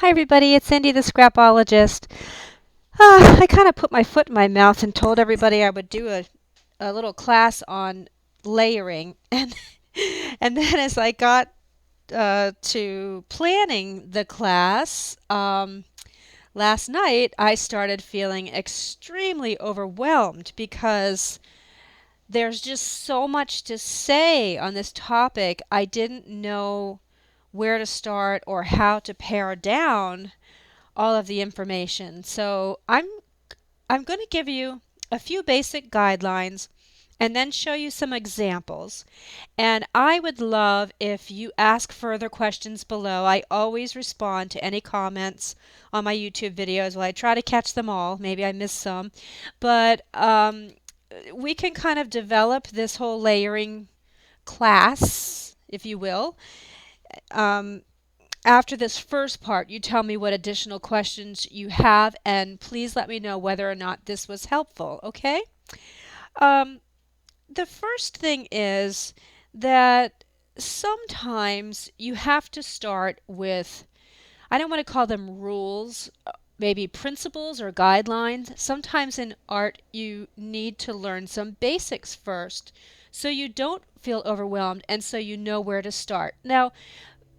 Hi everybody, it's Cindy the Scrapologist. I kind of put my foot in my mouth and told everybody I would do a little class on layering, and and then as I got to planning the class last night, I started feeling extremely overwhelmed because there's just so much to say on this topic. I didn't know where to start or how to pare down all of the information. So I'm going to give you a few basic guidelines and then show you some examples. And I would love if you ask further questions below. I always respond to any comments on my YouTube videos. Well, I try to catch them all. Maybe I miss some. But we can kind of develop this whole layering class, if you will. Um, After this first part, you tell me what additional questions you have, and please let me know whether or not this was helpful, okay? Um, the first thing is that sometimes you have to start with, I don't want to call them rules, maybe principles or guidelines. Sometimes in art you need to learn some basics first so you don't feel overwhelmed and so you know where to start. Now,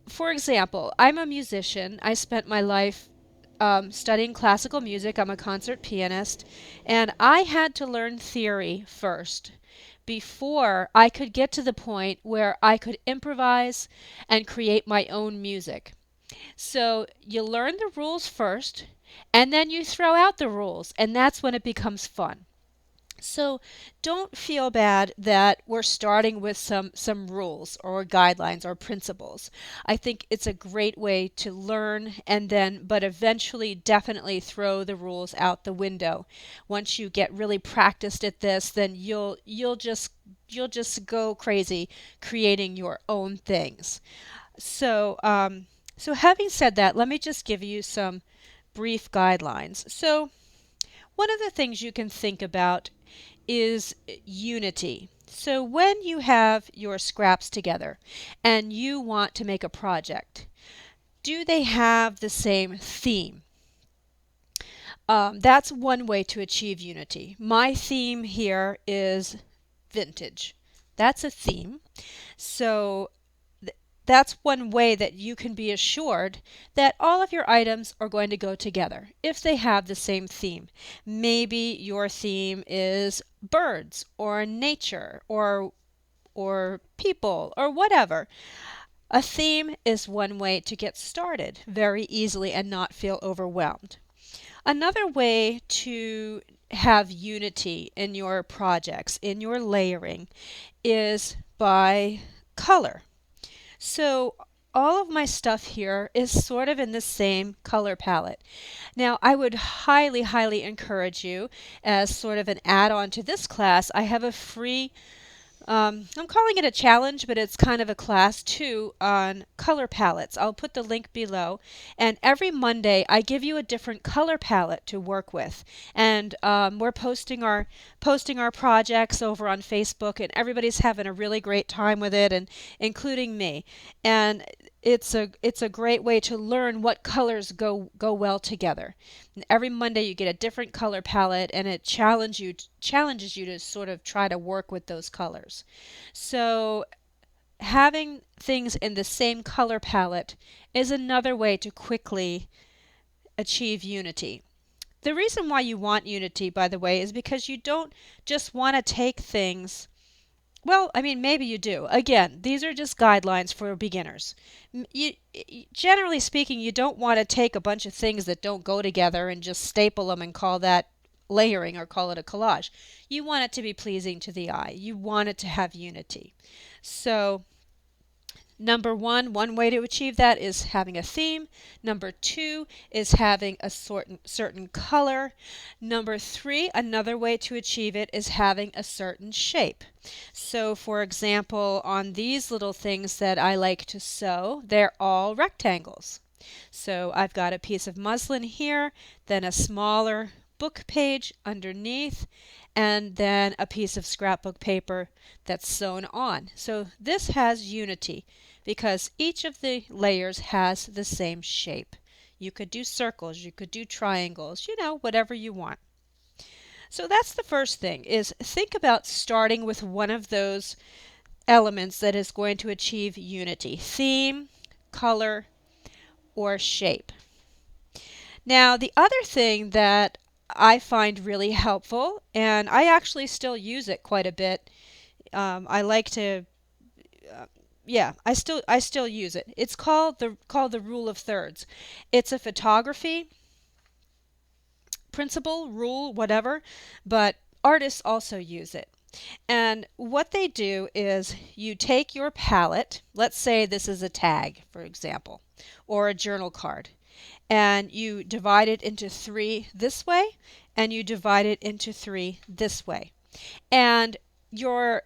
for example, I'm a musician. I spent my life studying classical music. I'm a concert pianist, and I had to learn theory first before I could get to the point where I could improvise and create my own music. So you learn the rules first, and then you throw out the rules, and that's when it becomes fun. So don't feel bad that we're starting with some rules or guidelines or principles. I think it's a great way to learn and then but eventually definitely throw the rules out the window. Once you get really practiced at this, then you'll just go crazy creating your own things. So having said that, let me just give you some brief guidelines. So one of the things you can think about is unity. So when you have your scraps together and you want to make a project, do they have the same theme? That's one way to achieve unity. My theme here is vintage. That's a theme. So that's one way that you can be assured that all of your items are going to go together if they have the same theme. Maybe your theme is birds or nature or people or whatever. A theme is one way to get started very easily and not feel overwhelmed. Another way to have unity in your projects, in your layering, is by color. So all of my stuff here is sort of in the same color palette. Now, I would highly, highly encourage you, as sort of an add-on to this class, I have a free I'm calling it a challenge, but it's kind of a class too on color palettes. I'll put the link below. And every Monday, I give you a different color palette to work with. And we're posting our projects over on Facebook, and everybody's having a really great time with it, and including me. And it's a great way to learn what colors go well together. And every Monday you get a different color palette, and it challenges you to sort of try to work with those colors. So having things in the same color palette is another way to quickly achieve unity. The reason why you want unity, by the way, is because you don't just want to take things. Well, I mean, maybe you do. Again, these are just guidelines for beginners. Generally speaking, you don't want to take a bunch of things that don't go together and just staple them and call that layering or call it a collage. You want it to be pleasing to the eye. You want it to have unity. So number one way to achieve that is having a theme. Number two is having a certain color. Number three, another way to achieve it is having a certain shape. So for example, on these little things that I like to sew, they're all rectangles. So I've got a piece of muslin here, then a smaller book page underneath, and then a piece of scrapbook paper that's sewn on. So this has unity because each of the layers has the same shape. You could do circles, you could do triangles, you know, whatever you want. So that's the first thing, is think about starting with one of those elements that is going to achieve unity: theme, color, or shape. Now, the other thing that I find really helpful, and I actually still use it quite a bit. I like to, yeah, I still use it. It's called the rule of thirds. It's a photography principle, rule, whatever, but artists also use it. And what they do is you take your palette, let's say this is a tag, for example, or a journal card, and you divide it into three this way, and you divide it into three this way. And your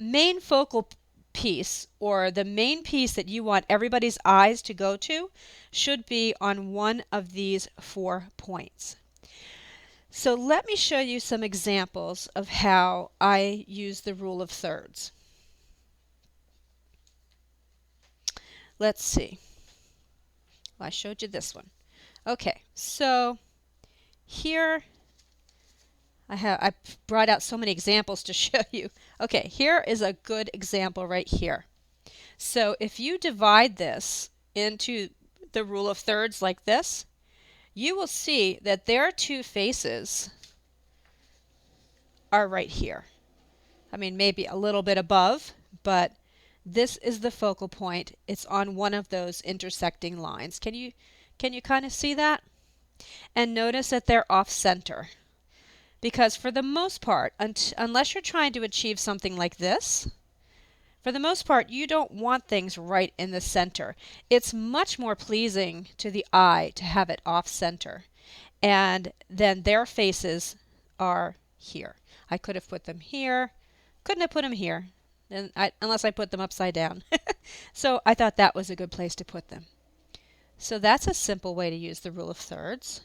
main focal piece, or the main piece that you want everybody's eyes to go to, should be on one of these 4 points. So let me show you some examples of how I use the rule of thirds. Let's see. Well, I showed you this one. Okay, so here I brought out so many examples to show you. Okay, here is a good example right here. So if you divide this into the rule of thirds like this, you will see that their two faces are right here. I mean, maybe a little bit above, but this is the focal point. It's on one of those intersecting lines. Can you kind of see that? And notice that they're off center. Because for the most part, unless you're trying to achieve something like this, for the most part, you don't want things right in the center. It's much more pleasing to the eye to have it off center. And then their faces are here. I could have put them here. Couldn't have put them here, unless I put them upside down. So I thought that was a good place to put them. So that's a simple way to use the rule of thirds.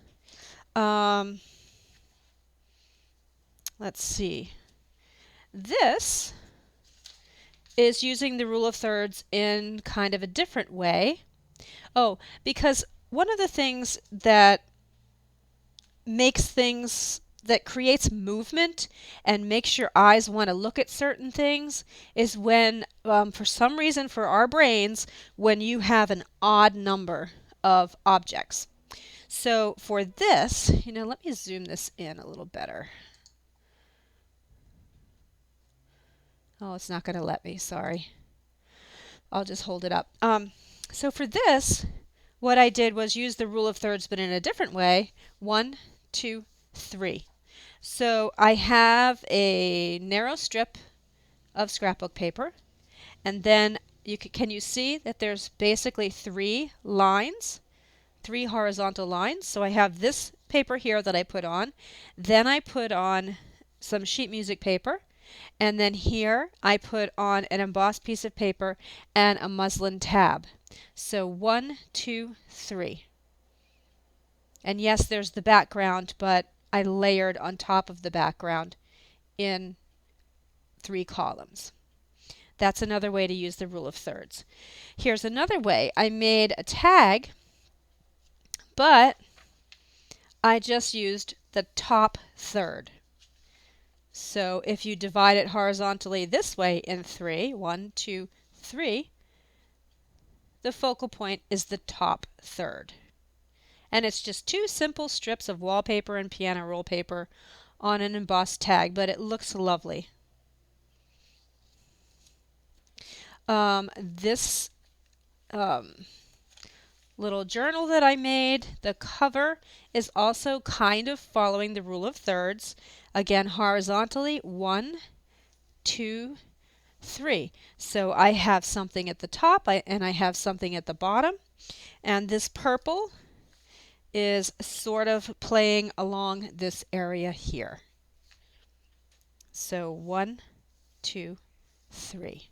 Let's see. This is using the rule of thirds in kind of a different way. Oh, because one of the things that creates movement and makes your eyes want to look at certain things is when, for some reason for our brains, when you have an odd number of objects. So for this, let me zoom this in a little better. Oh, it's not going to let me, sorry. I'll just hold it up. So for this, what I did was use the rule of thirds, but in a different way. 1, 2, 3. So I have a narrow strip of scrapbook paper, and then can you see that there's basically 3 lines, 3 horizontal lines? So I have this paper here that I put on, then I put on some sheet music paper, and then here I put on an embossed piece of paper and a muslin tab. So 1, 2, 3. And yes, there's the background, but I layered on top of the background in 3 columns. That's another way to use the rule of thirds. Here's another way. I made a tag, but I just used the top third. So if you divide it horizontally this way in 3, 1, 2, 3, the focal point is the top third. And it's just 2 simple strips of wallpaper and piano roll paper on an embossed tag, but it looks lovely. This little journal that I made, the cover is also kind of following the rule of thirds. Again, horizontally, 1, 2, 3. So I have something at the top and I have something at the bottom. And this purple is sort of playing along this area here. So 1, 2, 3.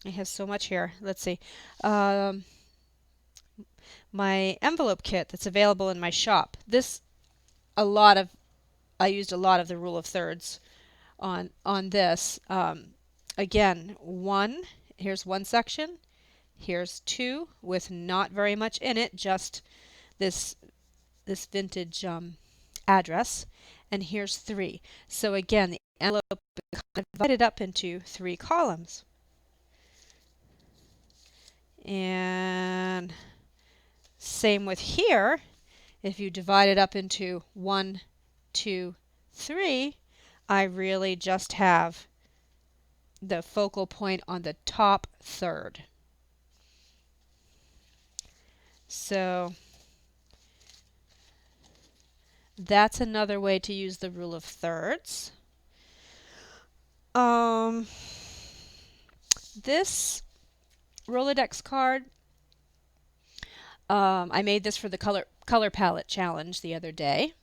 I have so much here. Let's see. My envelope kit that's available in my shop. I used a lot of the rule of thirds on this. Again, here's one section, here's two with not very much in it, just this vintage address, and here's three. So again, the envelope is kind of divided up into three columns. And same with here. If you divide it up into 1, 2, 3, I really just have the focal point on the top third. So that's another way to use the rule of thirds. This Rolodex card, I made this for the color palette challenge the other day.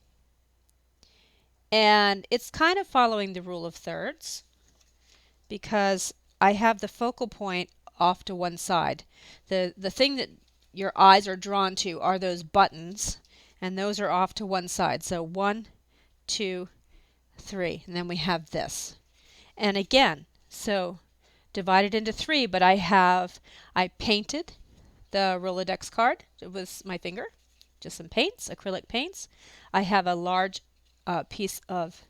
And it's kind of following the rule of thirds because I have the focal point off to one side. The thing that your eyes are drawn to are those buttons, and those are off to one side. So 1, 2, 3, and then we have this. And again, so divided into three, but I painted the Rolodex card with my finger, just some paints, acrylic paints. I have a large piece of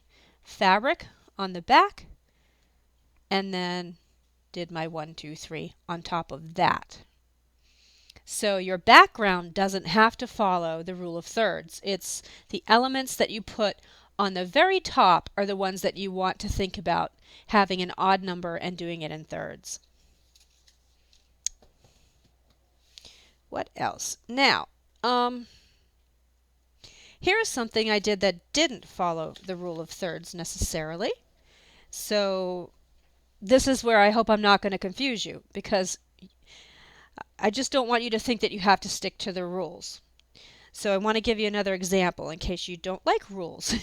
fabric on the back, and then did my 1, 2, 3 on top of that. So your background doesn't have to follow the rule of thirds. It's the elements that you put on the very top are the ones that you want to think about having an odd number and doing it in thirds. What else? Now, here's something I did that didn't follow the rule of thirds necessarily. So this is where I hope I'm not going to confuse you, because I just don't want you to think that you have to stick to the rules. So I want to give you another example in case you don't like rules.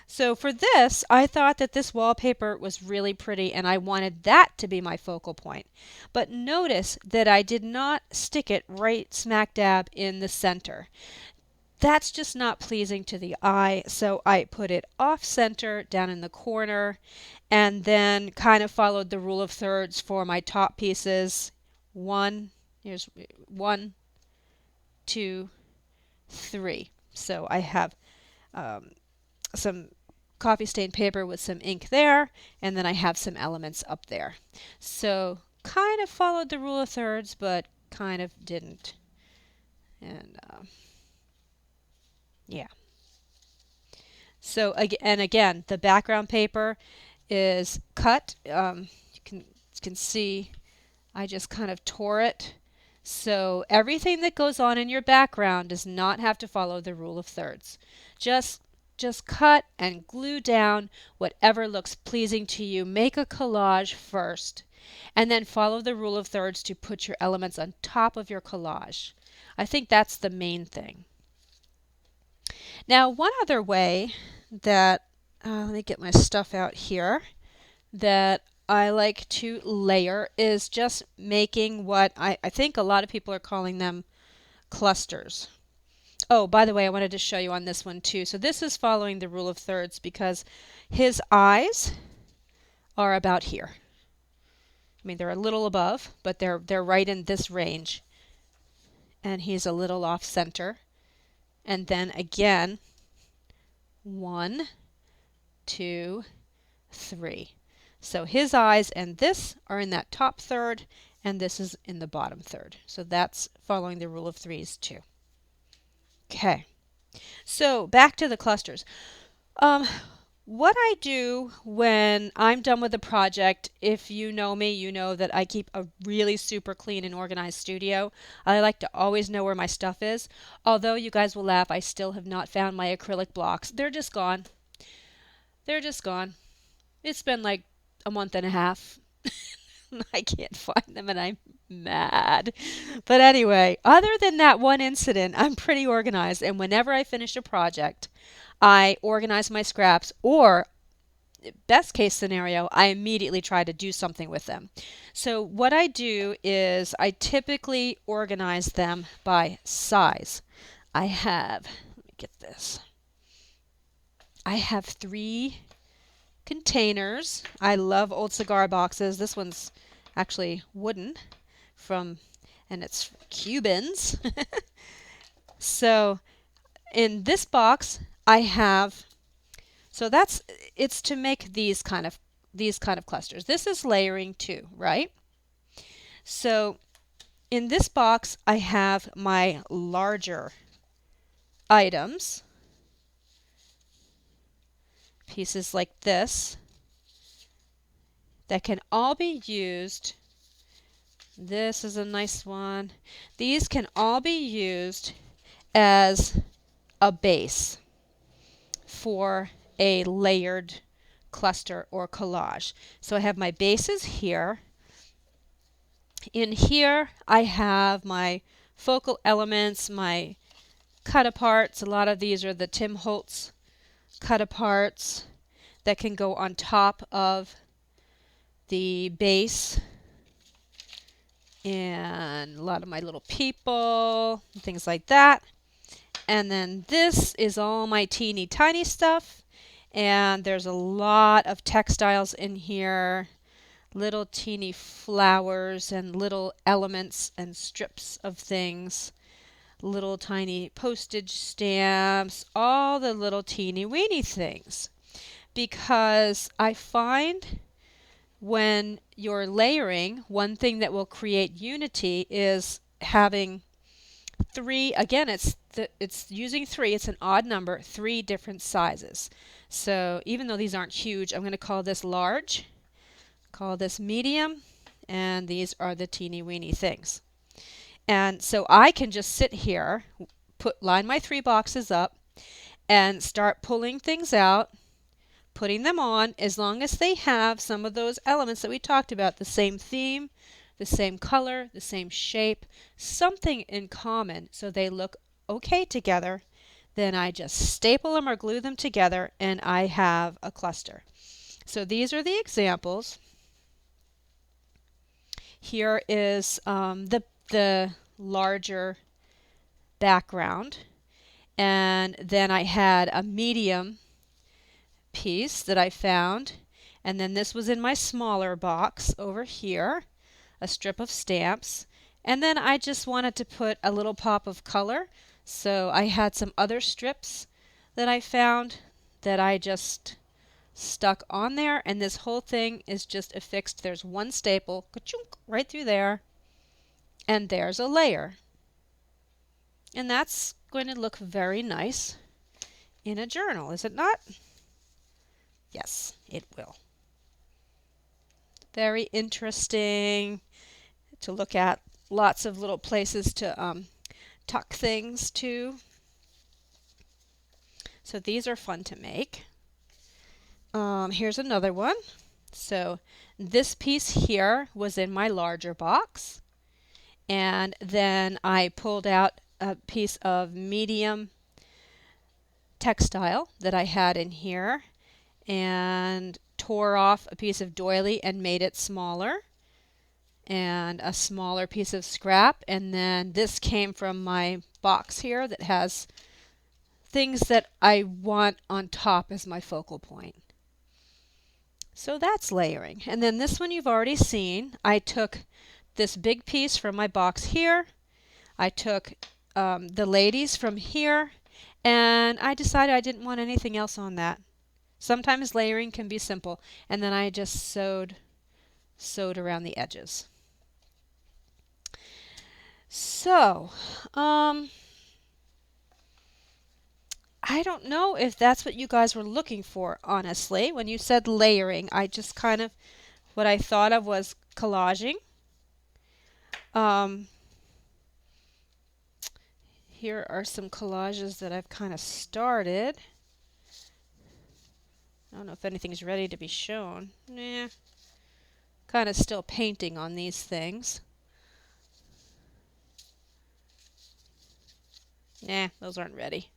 So for this, I thought that this wallpaper was really pretty and I wanted that to be my focal point. But notice that I did not stick it right smack dab in the center. That's just not pleasing to the eye, so I put it off center down in the corner and then kind of followed the rule of thirds for my top pieces. Here's 1, 2, 3. So I have some coffee stained paper with some ink there, and then I have some elements up there. So kind of followed the rule of thirds, but kind of didn't. And yeah. So again, the background paper is cut. You can see I just kind of tore it. So everything that goes on in your background does not have to follow the rule of thirds. Just cut and glue down whatever looks pleasing to you. Make a collage first, and then follow the rule of thirds to put your elements on top of your collage. I think that's the main thing. Now, one other way that, let me get my stuff out here, that I like to layer is just making what I think a lot of people are calling them clusters. Oh, by the way, I wanted to show you on this one too. So this is following the rule of thirds because his eyes are about here. I mean, they're a little above, but they're right in this range. And he's a little off center. And then again, 1, 2, 3. So his eyes and this are in that top third, and this is in the bottom third. So that's following the rule of threes too. Okay, so back to the clusters. What I do when I'm done with the project, if you know me, you know that I keep a really super clean and organized studio. I like to always know where my stuff is. Although you guys will laugh, I still have not found my acrylic blocks. They're just gone. They're just gone. It's been like a month and a half. I can't find them and I'm mad. But anyway, other than that one incident, I'm pretty organized. And whenever I finish a project, I organize my scraps, or best case scenario, I immediately try to do something with them. So what I do is I typically organize them by size. Let me get this. I have 3 containers. I love old cigar boxes. This one's actually wooden and it's Cubans. So in this box I have, so it's to make these kind of clusters. This is layering too, right? So in this box I have my larger items, pieces like this, that can all be used. This is a nice one. These can all be used as a base for a layered cluster or collage. So I have my bases here. In here I have my focal elements, my cut aparts. A lot of these are the Tim Holtz cut aparts that can go on top of the base, and a lot of my little people, things like that. And then this is all my teeny tiny stuff, and there's a lot of textiles in here, little teeny flowers and little elements and strips of things, little tiny postage stamps, all the little teeny weeny things. Because I find when you're layering, one thing that will create unity is having three, again it's using three, it's an odd number, three different sizes. So even though these aren't huge, I'm going to call this large, call this medium, and these are the teeny weeny things. And so I can just sit here, line my three boxes up, and start pulling things out, putting them on, as long as they have some of those elements that we talked about, the same theme, the same color, the same shape, something in common so they look okay together. Then I just staple them or glue them together and I have a cluster. So these are the examples. Here is the larger background, and then I had a medium piece that I found, and then this was in my smaller box over here, a strip of stamps, and then I just wanted to put a little pop of color, so I had some other strips that I found that I just stuck on there, and this whole thing is just affixed. There's one staple, ka-chunk, right through there, and there's a layer. And that's going to look very nice in a journal, is it not? Yes, it will. Very interesting to look at. Lots of little places to tuck things to. So these are fun to make. Here's another one. So this piece here was in my larger box, and then I pulled out a piece of medium textile that I had in here and tore off a piece of doily and made it smaller, and a smaller piece of scrap, and then this came from my box here that has things that I want on top as my focal point. So that's layering. And then this one you've already seen. I took this big piece from my box here. I took the ladies from here, and I decided I didn't want anything else on that. Sometimes layering can be simple, and then I just sewed around the edges. So, I don't know if that's what you guys were looking for, honestly. When you said layering, I just kind of, what I thought of was collaging. Here are some collages that I've kind of started. I don't know if anything's ready to be shown. Nah. Kind of still painting on these things. Nah, those aren't ready.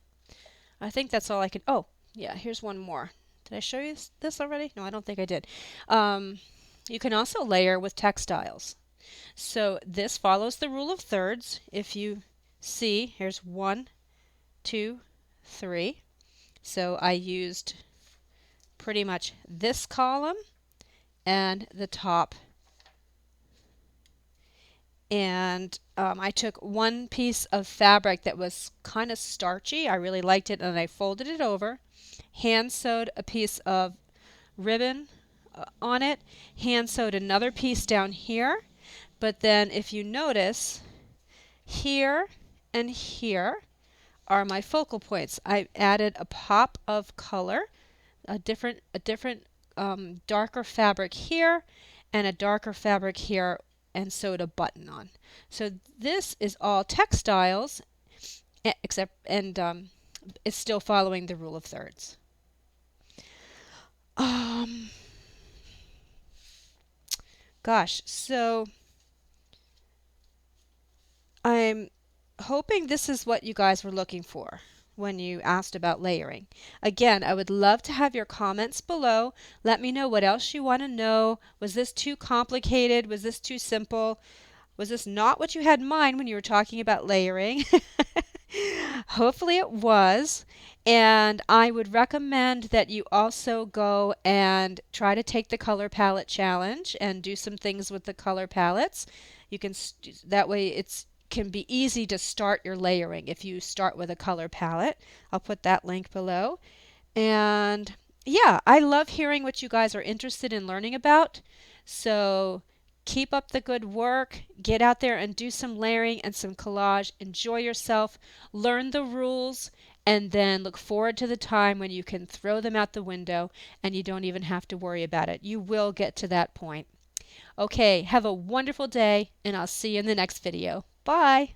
I think that's all I can. Oh, yeah, here's one more. Did I show you this already? No, I don't think I did. You can also layer with textiles. So this follows the rule of thirds. If you see, here's 1, 2, 3. So I used pretty much this column and the top. And I took one piece of fabric that was kind of starchy. I really liked it, and I folded it over, hand sewed a piece of ribbon on it, hand sewed another piece down here. But then if you notice, here and here are my focal points. I added a pop of color, a different darker fabric here and a darker fabric here, and sewed a button on. So this is all textiles, except it's still following the rule of thirds. Gosh, so I'm hoping this is what you guys were looking for when you asked about layering. Again, I would love to have your comments below. Let me know what else you want to know. Was this too complicated? Was this too simple? Was this not what you had in mind when you were talking about layering? Hopefully it was. And I would recommend that you also go and try to take the color palette challenge and do some things with the color palettes. You can that way it's can be easy to start your layering if you start with a color palette. I'll put that link below. And yeah, I love hearing what you guys are interested in learning about. So keep up the good work. Get out there and do some layering and some collage. Enjoy yourself. Learn the rules. And then look forward to the time when you can throw them out the window and you don't even have to worry about it. You will get to that point. Okay, have a wonderful day, and I'll see you in the next video. Bye.